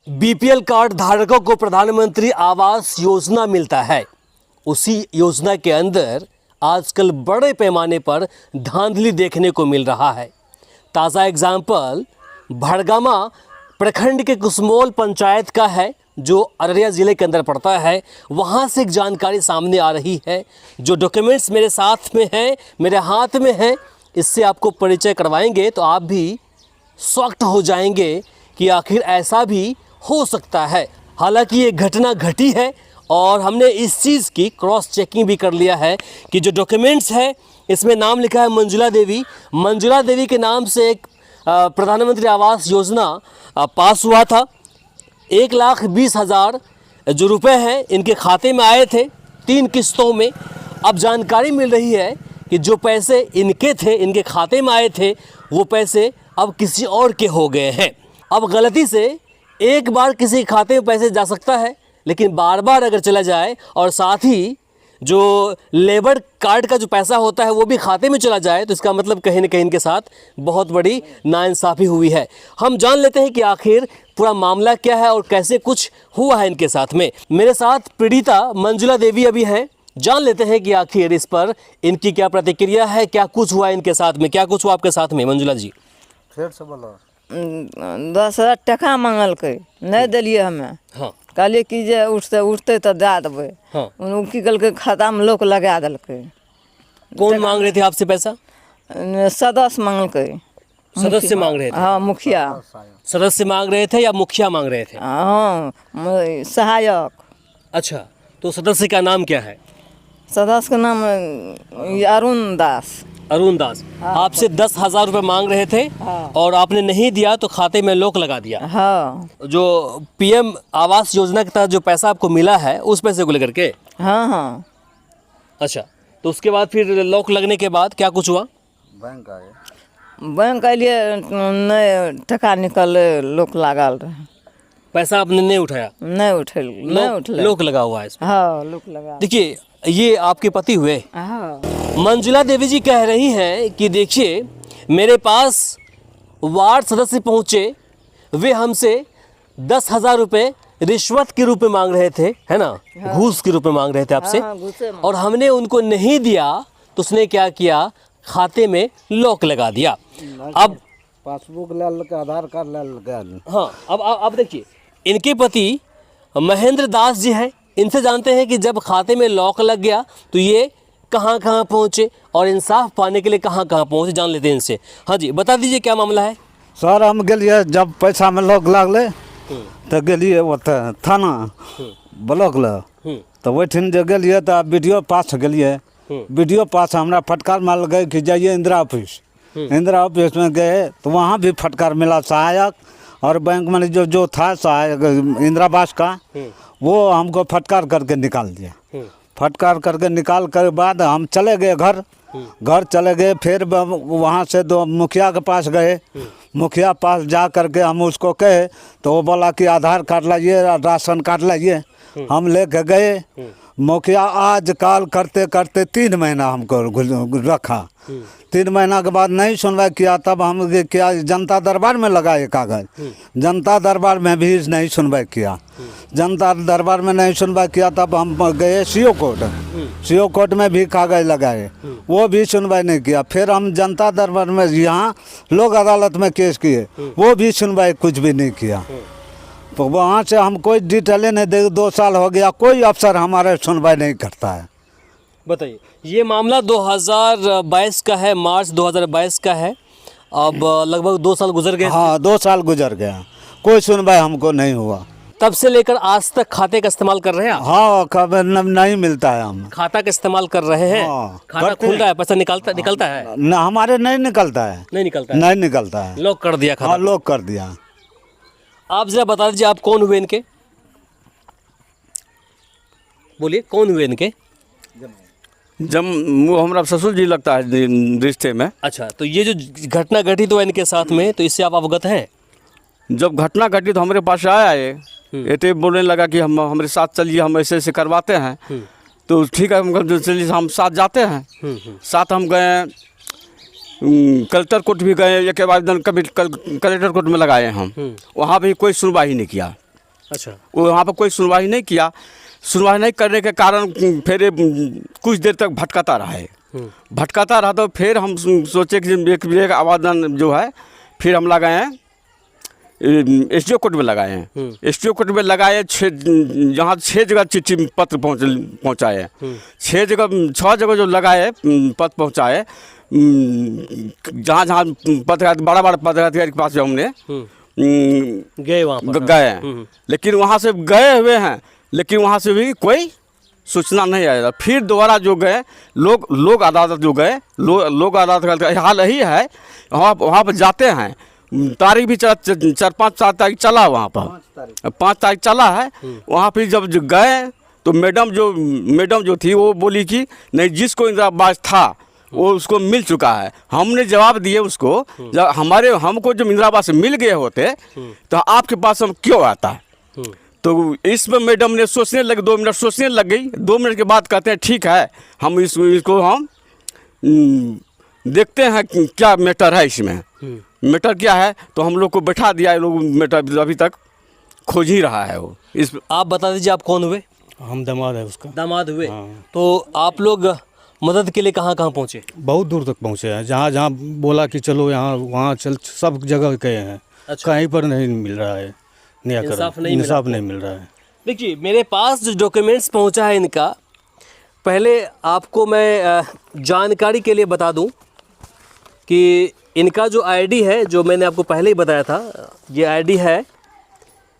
BPL card धारकों को प्रधानमंत्री आवास योजना मिलता है। उसी योजना के अंदर आजकल बड़े पैमाने पर धांधली देखने को मिल रहा है। ताज़ा एग्जाम्पल भड़गामा प्रखंड के कुसमोल पंचायत का है, जो अररिया ज़िले के अंदर पड़ता है। वहाँ से एक जानकारी सामने आ रही है, जो डॉक्यूमेंट्स मेरे साथ में हैं, मेरे हाथ में हैं, इससे आपको परिचय करवाएंगे तो आप भी शॉक्ड हो जाएंगे कि आखिर ऐसा भी हो सकता है। हालांकि ये घटना घटी है और हमने इस चीज़ की क्रॉस चेकिंग भी कर लिया है कि जो डॉक्यूमेंट्स है इसमें नाम लिखा है मंजुला देवी। मंजुला देवी के नाम से एक प्रधानमंत्री आवास योजना पास हुआ था। 1,20,000 जो रुपए हैं इनके खाते में आए थे 3 किस्तों में। अब जानकारी मिल रही है कि जो पैसे इनके थे, इनके खाते में आए थे, वो पैसे अब किसी और के हो गए हैं। अब गलती से एक बार किसी खाते में पैसे जा सकता है, लेकिन बार बार अगर चला जाए और साथ ही जो लेबर कार्ड का जो पैसा होता है वो भी खाते में चला जाए, तो इसका मतलब कहीं न कहीं इनके साथ बहुत बड़ी नाइंसाफ़ी हुई है। हम जान लेते हैं कि आखिर पूरा मामला क्या है और कैसे कुछ हुआ है इनके साथ में। मेरे साथ पीड़िता मंजुला देवी अभी हैं। जान लेते हैं कि आखिर इस पर इनकी क्या प्रतिक्रिया है, क्या कुछ हुआ इनके साथ में, क्या कुछ हुआ आपके साथ में मंजुला जी। फिर से बोलो। 10,000 टका मांगलकै, नहीं दिलिए हमें। हाँ कहलिए कि जे उठते तो दे देबै। हाँ। उ की कहलकै खाता में लोक लगा देलकै। कौन मांग रहे थे आपसे पैसा? सदस्य मांगलकै। सदस्य मांग रहे थे? हाँ, मुखिया। सदस्य मांग रहे थे या मुखिया मांग रहे थे? हाँ, सहायक। अच्छा, तो सदस्य का नाम क्या है? सदस्य का नाम अरुण दास। अरुण दास। आपसे 10,000 रुपये मांग रहे थे। हाँ। और आपने नहीं दिया तो खाते में लॉक लगा दिया। हाँ जो पीएम आवास योजना के तहत जो पैसा आपको मिला है उस पैसे को लेकर के? हाँ हाँ। अच्छा, तो उसके बाद फिर लॉक लगने के बाद क्या कुछ हुआ? बैंक आए। बैंक अलिए नहीं टका निकल लोक लागल रहे। पैसा आपने नहीं उठाया? नहीं उठल। लॉक लगा हुआ है इसमें। हाँ, लोक लगा। देखिए, ये आपके पति हुए। हाँ। मंजुला देवी जी कह रही हैं कि देखिए, मेरे पास वार्ड सदस्य पहुँचे, वे हमसे 10,000 रुपये रिश्वत के रूप में मांग रहे थे, है ना? हाँ। घूस के रूप में मांग रहे थे आपसे। हाँ, घूसे में। और हमने उनको नहीं दिया तो उसने क्या किया, खाते में लॉक लगा दिया। अब पासबुक ले लगे, आधार कार्ड ले लगे। हाँ, अब देखिए, इनके पति महेंद्र दास जी हैं। इनसे जानते हैं कि जब खाते में लॉक लग गया तो ये कहाँ कहाँ पहुँचे और इंसाफ पाने के लिए कहाँ कहाँ पहुँचे, जान लेते हैं इनसे। हाँ जी, बता दीजिए क्या मामला है। सर हम गेलिए जब पैसा में लॉक लागले तो गेलिए ओतऽ थाना ब्लॉक ले, तो वहीठिन जे गेलिए तो वीडियो पास गेलिए। वीडियो पास हमरा फटकार मार गए कि जाइए इंदिरा ऑफिस। इंदिरा ऑफिस में गए तो वहाँ भी फटकार मिला। सहायक और बैंक में जो था सहायक इंदिरा आवास का, वो हमको फटकार करके निकाल दिया। फटकार करके निकाल कर बाद हम चले गए घर चले गए। फिर वहाँ से दो मुखिया के पास गए। मुखिया पास जा करके हम उसको कहे तो वो बोला कि आधार कार्ड लाइए, राशन कार्ड लाइए। हम लेके गए। मुखिया आज काल करते करते 3 महीना हमको रखा। 3 महीना के बाद नहीं सुनवाई किया। तब हम क्या जनता दरबार में लगाए कागज। जनता दरबार में भी नहीं सुनवाई किया। जनता दरबार में नहीं सुनवाई किया। तब हम गए सीओ कोर्ट में भी कागज लगाए, वो भी सुनवाई नहीं किया। फिर हम जनता दरबार में यहाँ लोक अदालत में केस किए, वो भी सुनवाई कुछ भी नहीं किया। तो वहाँ से हम कोई डिटेल नहीं दे। 2 साल हो गया, कोई अफसर हमारे सुनवाई नहीं करता है। बताइए, ये मामला 2022 का है, मार्च 2022 का है। अब लगभग 2 साल गुजर गए। हाँ, 2 साल गुजर गया, कोई सुनवाई हमको नहीं हुआ। तब से लेकर आज तक खाते का इस्तेमाल कर रहे हैं आप? हाँ, खबर नहीं मिलता है। हम खाता का इस्तेमाल कर रहे हैं। हाँ, खाता खुल रहा है, पैसा निकलता है? न, हमारे नहीं निकलता है। नहीं निकलता है? नहीं निकलता है। लॉक कर दिया खाता? हाँ, लॉक कर दिया। आप जरा बता दीजिए, आप कौन हुए इनके? बोलिए, कौन हुए इनके? जब वो हमारा ससुर जी लगता है रिश्ते में। अच्छा, तो ये जो घटना घटी तो इनके साथ में, तो इससे आप अवगत हैं? जब घटना घटी तो हमारे पास आया ये बोलने लगा कि हम हमारे साथ चलिए, हम ऐसे ऐसे करवाते हैं। तो ठीक है, हम चलिए, हम साथ जाते हैं। साथ हम गए, कलेक्टर कोर्ट भी गए, एक आवेदन कलेक्टर कोर्ट में लगाए हम। वहाँ भी कोई सुनवाई नहीं किया। अच्छा। वो वहाँ पर कोई सुनवाई नहीं किया। सुनवाई नहीं करने के कारण फिर ये कुछ देर तक भटकाता रहा है। भटकाता रहा तो फिर हम सोचे कि एक आवेदन जो है फिर हम लगाए हैं SDO कोर्ट में लगाए हैं। SDO कोर्ट में लगाए जहाँ 6 जगह चिट्ठी पत्र पहुँचाए हैं। 6 जगह जो लगाए पत्र पहुँचाए, जहाँ बड़ा बड़ा पदाधिकारी के पास जो हमने गए वहाँ पर गए हैं, लेकिन वहाँ से गए हुए हैं, लेकिन वहाँ से भी कोई सूचना नहीं आया। फिर दोबारा जो गए लोग अदालत जो गए, लोग अदालत का हाल यही है। वहाँ पर जाते हैं, तारीख भी 4-5 तारीख चला, वहाँ पर 5 तारीख चला है। वहाँ पर जब गए तो मैडम जो थी वो बोली कि नहीं, जिसको इंदिरा आवास था वो उसको मिल चुका है। हमने जवाब दिए उसको, जब हमको जब इंदिरा आवास मिल गए होते तो आपके पास हम क्यों आता है। तो इसमें मैडम ने सोचने लगे, 2 मिनट सोचने लग गई। 2 मिनट के बाद कहते हैं ठीक है, हम इसको हम देखते हैं कि क्या मैटर है इसमें। मैटर क्या है तो हम लोग को बैठा दिया। लोग मैटर अभी तक खोज ही रहा है वो। इस आप बता दीजिए, आप कौन हुए? हम दामाद है उसका। दामाद हुए। तो आप लोग मदद के लिए कहाँ कहाँ पहुँचे? बहुत दूर तक पहुँचे हैं, जहाँ जहाँ बोला कि चलो यहाँ वहाँ चल, सब जगह गए हैं। अच्छा। कहीं पर नहीं मिल रहा है इंसाफ नहीं इंसाफ नहीं मिल रहा है। देखिए, मेरे पास जो डॉक्यूमेंट्स पहुंचा है इनका, पहले आपको मैं जानकारी के लिए बता दूं कि इनका जो आईडी है, जो मैंने आपको पहले ही बताया था, ये आईडी है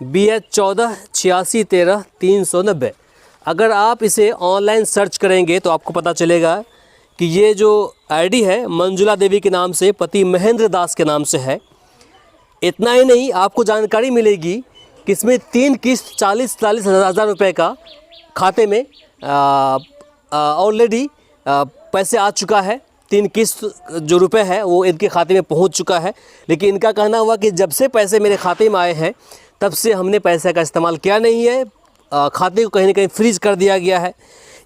BH 14 86 13 390। अगर आप इसे ऑनलाइन सर्च करेंगे तो आपको पता चलेगा कि ये जो आईडी है मंजुला देवी के नाम से, पति महेंद्र दास के नाम से है। इतना ही नहीं, आपको जानकारी मिलेगी कि इसमें 3 किस्त 40-40 हज़ार रुपये का खाते में ऑलरेडी पैसे आ चुका है। 3 किस्त जो रुपए है वो इनके खाते में पहुंच चुका है। लेकिन इनका कहना हुआ कि जब से पैसे मेरे खाते में आए हैं तब से हमने पैसे का इस्तेमाल किया नहीं है, खाते को कहीं ना कहीं फ्रीज कर दिया गया है।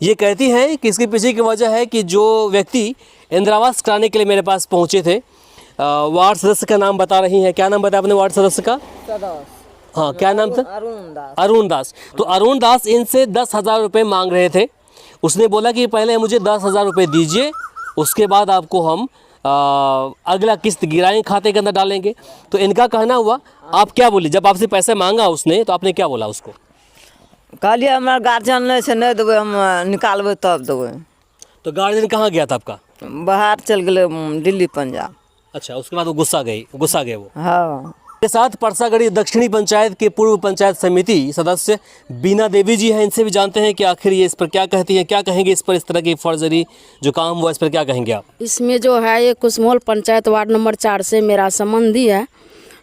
ये कहती हैं कि इसके पीछे की वजह है कि जो व्यक्ति इंदिरा आवास कराने के लिए मेरे पास पहुँचे थे, वार्ड सदस्य का नाम बता रही हैं। क्या नाम बताया आपने वार्ड सदस्य का? हाँ, क्या नाम था? अरुण दास। तो अरुण दास इनसे 10,000 रुपये मांग रहे थे। उसने बोला कि पहले मुझे 10,000 रुपये दीजिए, उसके बाद आपको हम अगला किस्त गिराएं, खाते के अंदर डालेंगे। तो इनका कहना हुआ, आप क्या बोली जब आपसे पैसे मांगा उसने, तो आपने क्या बोला उसको? कहलिए हमारा गार्जियन नहीं से नहीं देवे, हम निकालबे तब देवे। तो गार्जियन कहाँ गया था आपका? बाहर चल गए, दिल्ली पंजाब। अच्छा, उसके बाद वो गुस्सा गए वो। हाँ। के साथ परसागढ़ी दक्षिणी पंचायत के पूर्व पंचायत समिति सदस्य बीना देवी जी हैं। इनसे भी जानते हैं कि आखिर ये इस पर क्या कहती हैं, क्या कहेंगे इस पर, इस तरह की फर्जरी जो काम हुआ, इस पर क्या कहेंगे आप? इसमें जो है ये कुसमोल पंचायत वार्ड नंबर 4 से मेरा संबंधी है,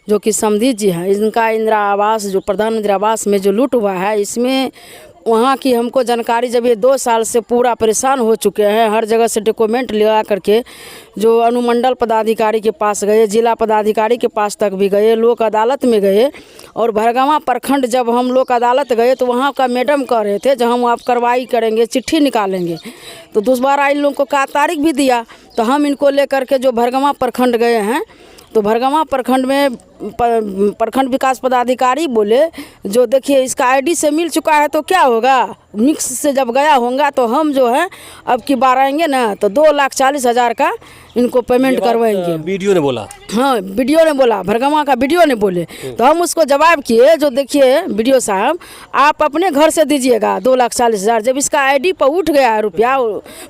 जो कि समधी जी हैं। इनका इंदिरा आवास, जो प्रधानमंत्री आवास में जो लूट हुआ है, इसमें वहाँ की हमको जानकारी, जब ये 2 साल से पूरा परेशान हो चुके हैं, हर जगह से डॉक्यूमेंट लगा करके जो अनुमंडल पदाधिकारी के पास गए, जिला पदाधिकारी के पास तक भी गए, लोक अदालत में गए। और भरगवा प्रखंड जब हम लोक अदालत गए तो वहाँ का मैडम कह रहे थे जो हम आप कार्रवाई करेंगे, चिट्ठी निकालेंगे। तो दोबारा इन लोगों को का तारीख भी दिया, तो हम इनको लेकर के जो भरगवा प्रखंड गए हैं, तो भरगवा प्रखंड में प्रखंड विकास पदाधिकारी बोले जो देखिए इसका आईडी से मिल चुका है तो क्या होगा, मिक्स से जब गया होगा तो हम जो है अब की बार आएंगे ना तो 2,40,000 का इनको पेमेंट करवाएंगे। वीडियो ने बोला। हाँ, वीडियो ने बोला, भरगवा का वीडियो ने बोले। तो हम उसको जवाब किए जो देखिए वीडियो साहब, आप अपने घर से दीजिएगा 2,40,000। जब इसका आईडी पर उठ गया है रुपया,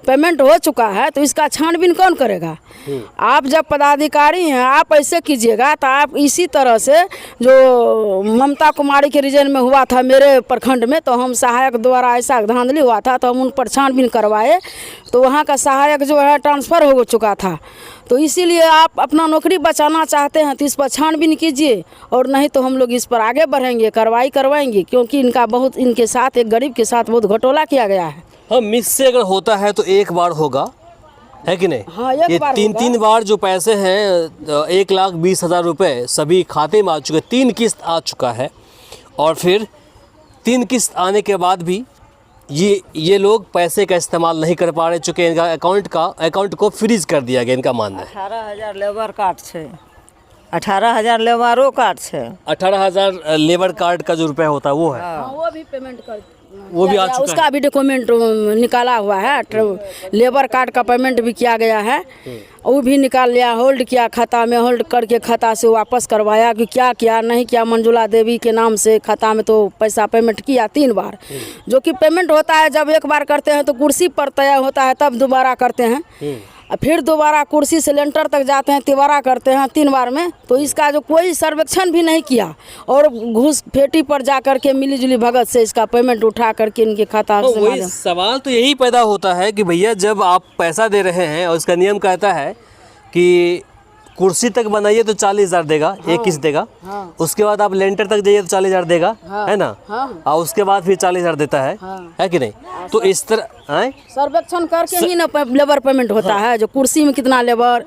पेमेंट हो चुका है, तो इसका छानबीन कौन करेगा? आप जब पदाधिकारी हैं आप ऐसे कीजिएगा। तो आप इसी तरह से जो ममता कुमारी के रीजन में हुआ था मेरे प्रखंड में, तो हम सहायक द्वारा ऐसा धांधली हुआ था तो हम उन पर छानबीन करवाए, तो वहाँ का सहायक जो है ट्रांसफ़र हो चुका था। तो इसीलिए आप अपना नौकरी बचाना चाहते हैं तो इस पर छानबीन कीजिए, और नहीं तो हम लोग इस पर आगे बढ़ेंगे, कार्रवाई करवाएंगे, क्योंकि इनके साथ एक गरीब के साथ बहुत घोटाला किया गया है। हाँ, मिस से अगर होता है तो एक बार होगा, है कि नहीं? हाँ, एक ये बार 3 बार जो पैसे हैं 1,20,000 रुपये सभी खाते में आ चुके, 3 किस्त आ चुका है। और फिर 3 किस्त आने के बाद भी ये लोग पैसे का इस्तेमाल नहीं कर पा रहे, चुके इनका अकाउंट को फ्रीज कर दिया गया, इनका मानना है। 18,000 लेबर कार्ड है, 18,000 लेबारो कार्ड है। 18,000 लेबर कार्ड का जो रुपया होता है वो है, वो भी पेमेंट कर वो भी आ चुका उसका भी डॉक्यूमेंट निकाला हुआ है। लेबर कार्ड का पेमेंट भी किया गया है, वो भी निकाल लिया, होल्ड किया खाता में, होल्ड करके खाता से वापस करवाया कि क्या किया नहीं किया। मंजुला देवी के नाम से खाता में तो पैसा पेमेंट किया 3 बार, जो कि पेमेंट होता है जब एक बार करते हैं तो कुर्सी पर तय होता है तब दोबारा करते हैं, फिर दोबारा कुर्सी से लेंटर तक जाते हैं, तिबारा करते हैं 3 बार में। तो इसका जो कोई सर्वेक्षण भी नहीं किया और घूस फेटी पर जा करके मिली जुली भगत से इसका पेमेंट उठा करके इनके खाता तो से वही माध्यम। सवाल तो यही पैदा होता है कि भैया जब आप पैसा दे रहे हैं और इसका नियम कहता है कि कुर्सी तक बनाइए तो 40,000 देगा, एक किस्त देगा, उसके बाद आप लेंटर तक जाइए तो 40,000 देगा, है ना, और उसके बाद फिर 40,000 देता है कि नहीं। तो इस तरह है सर्वेक्षण करके ही ना लेबर पेमेंट होता है, जो कुर्सी में कितना लेबर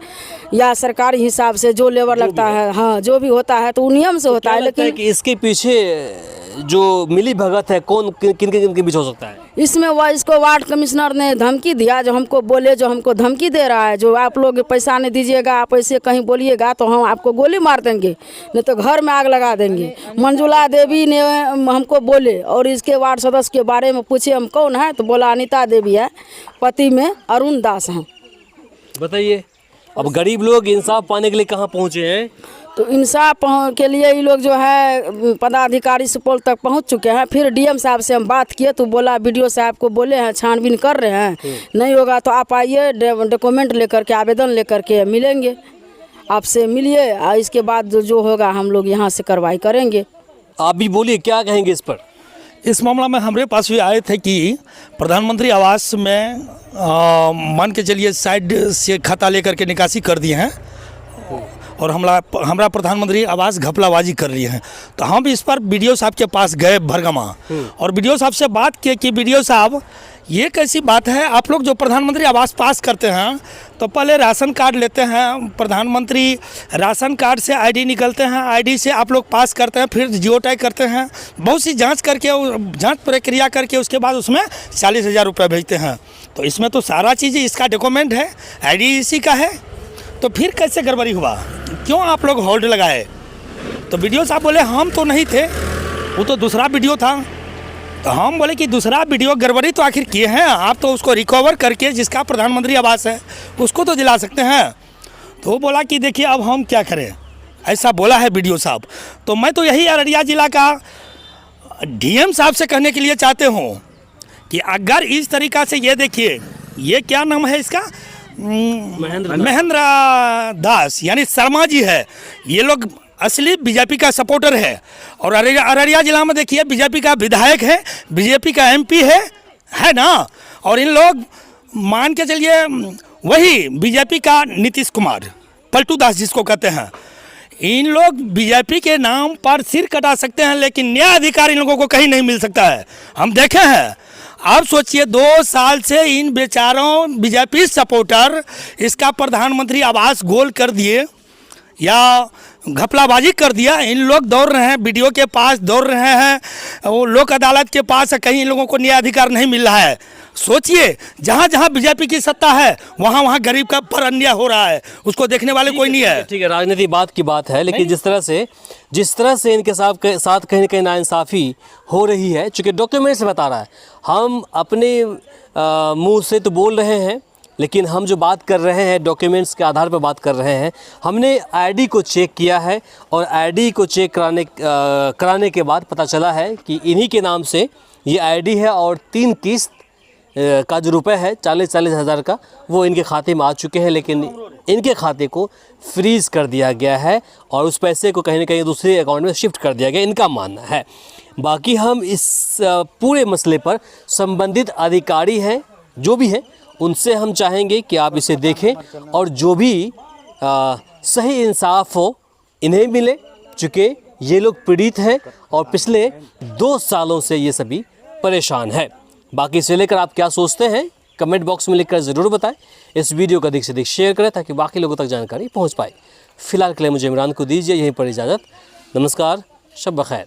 या सरकारी हिसाब से जो लेबर लगता है, हाँ जो भी होता है तो वो नियम से होता है। लेकिन कि इसके पीछे जो मिली भगत है कौन किन के बीच हो सकता है? इसमें वह इसको वार्ड कमिश्नर ने धमकी दिया, जो हमको बोले, जो हमको धमकी दे रहा है, जो आप लोग पैसा नहीं दीजिएगा, आप ऐसे कहीं बोलिएगा तो हम आपको गोली मार देंगे, नहीं तो घर में आग लगा देंगे। मंजुला देवी ने हमको बोले और इसके वार्ड सदस्य के बारे में पूछे हम कौन है, तो बोला अनीता देवी है, पति में अरुण दास हैं। बताइए अब गरीब लोग इंसाफ पाने के लिए कहाँ पहुँचे हैं? तो इंसाफ के लिए ये लोग जो है पदाधिकारी सुपौल तक पहुंच चुके हैं। फिर डीएम साहब से हम बात किए तो बोला बीडीओ साहब को बोले हैं छानबीन कर रहे हैं, नहीं होगा तो आप आइए डॉक्यूमेंट लेकर के, आवेदन लेकर के मिलेंगे, आपसे मिलिए, इसके बाद जो होगा हम लोग यहाँ से कार्रवाई करेंगे। आप भी बोलिए क्या कहेंगे इस पर? इस मामला में हमारे पास भी आए थे कि प्रधानमंत्री आवास में मान के चलिए साइड से खाता लेकर के निकासी कर दिए हैं और हमारा प्रधानमंत्री आवास घपलाबाजी कर रही है। तो हम इस पर बीडीओ साहब के पास गए भरगमा और बीडीओ साहब से बात की कि बीडीओ साहब ये कैसी बात है, आप लोग जो प्रधानमंत्री आवास पास करते हैं तो पहले राशन कार्ड लेते हैं, प्रधानमंत्री राशन कार्ड से आईडी निकलते हैं, आईडी से आप लोग पास करते हैं, फिर जियो टैग करते हैं, बहुत सी जांच करके, जांच प्रक्रिया करके उसके बाद उसमें 40,000 रुपये भेजते हैं। तो इसमें तो सारा चीज़ इसका डॉक्यूमेंट है, आईडी इसी का है, तो फिर कैसे गड़बड़ी हुआ, क्यों आप लोग होल्ड लगाए? तो वीडियो साहब बोले हम तो नहीं थे, वो तो दूसरा वीडियो था। तो हम बोले कि दूसरा वीडियो गड़बड़ी तो आखिर किए हैं आप, तो उसको रिकवर करके जिसका प्रधानमंत्री आवास है उसको तो दिला सकते हैं। तो वो बोला कि देखिए अब हम क्या करें, ऐसा बोला है वीडियो साहब। तो मैं तो यही अररिया जिला का डीएम साहब से कहने के लिए चाहते हूँ कि अगर इस तरीक़ा से, ये देखिए ये क्या नाम है इसका, महेंद्र दास यानी शर्मा जी है, ये लोग असली बीजेपी का सपोर्टर है और अररिया जिला में देखिए बीजेपी का विधायक है, बीजेपी का एमपी है ना, और इन लोग मान के चलिए वही बीजेपी का नीतीश कुमार, पलटू दास जिसको कहते हैं, इन लोग बीजेपी के नाम पर सिर कटा सकते हैं लेकिन न्याय अधिकार इन लोगों को कहीं नहीं मिल सकता है, हम देखे हैं। आप सोचिए 2 साल से इन बेचारों बीजेपी सपोर्टर इसका प्रधानमंत्री आवास गोल कर दिए या घपलाबाजी कर दिया, इन लोग दौड़ रहे हैं, वीडियो के पास दौड़ रहे हैं, वो लोक अदालत के पास, कहीं इन लोगों को न्याय अधिकार नहीं मिल रहा है। सोचिए जहाँ जहाँ बीजेपी की सत्ता है वहाँ वहाँ गरीब का पर अन्याय हो रहा है, उसको देखने वाले कोई नहीं है। ठीक है, राजनीति बात की बात है, लेकिन जिस तरह से इनके साथ कहीं ना कहीं नाइंसाफ़ी हो रही है, चूँकि डॉक्यूमेंट्स बता रहा है, हम अपने मुंह से तो बोल रहे हैं लेकिन हम जो बात कर रहे हैं डॉक्यूमेंट्स के आधार पर बात कर रहे हैं। हमने आईडी को चेक किया है और आईडी को चेक कराने के बाद पता चला है कि इन्हीं के नाम से ये आईडी है और 3 किस्त का जो रुपए है 40,000 हज़ार का वो इनके खाते में आ चुके हैं, लेकिन इनके खाते को फ्रीज़ कर दिया गया है और उस पैसे को कहीं ना कहीं दूसरे अकाउंट में शिफ्ट कर दिया गया, इनका मानना है। बाकी हम इस पूरे मसले पर संबंधित अधिकारी हैं जो भी हैं उनसे हम चाहेंगे कि आप इसे देखें और जो भी सही इंसाफ हो इन्हें मिले, चूँकि ये लोग पीड़ित हैं और पिछले 2 सालों से ये सभी परेशान हैं। बाकी इसे लेकर आप क्या सोचते हैं कमेंट बॉक्स में लिखकर ज़रूर बताएं। इस वीडियो को अधिक से अधिक शेयर करें ताकि बाकी लोगों तक जानकारी पहुंच पाए। फिलहाल के लिए मुझे इमरान को दीजिए यहीं पर इजाज़त। नमस्कार, शब बखैर।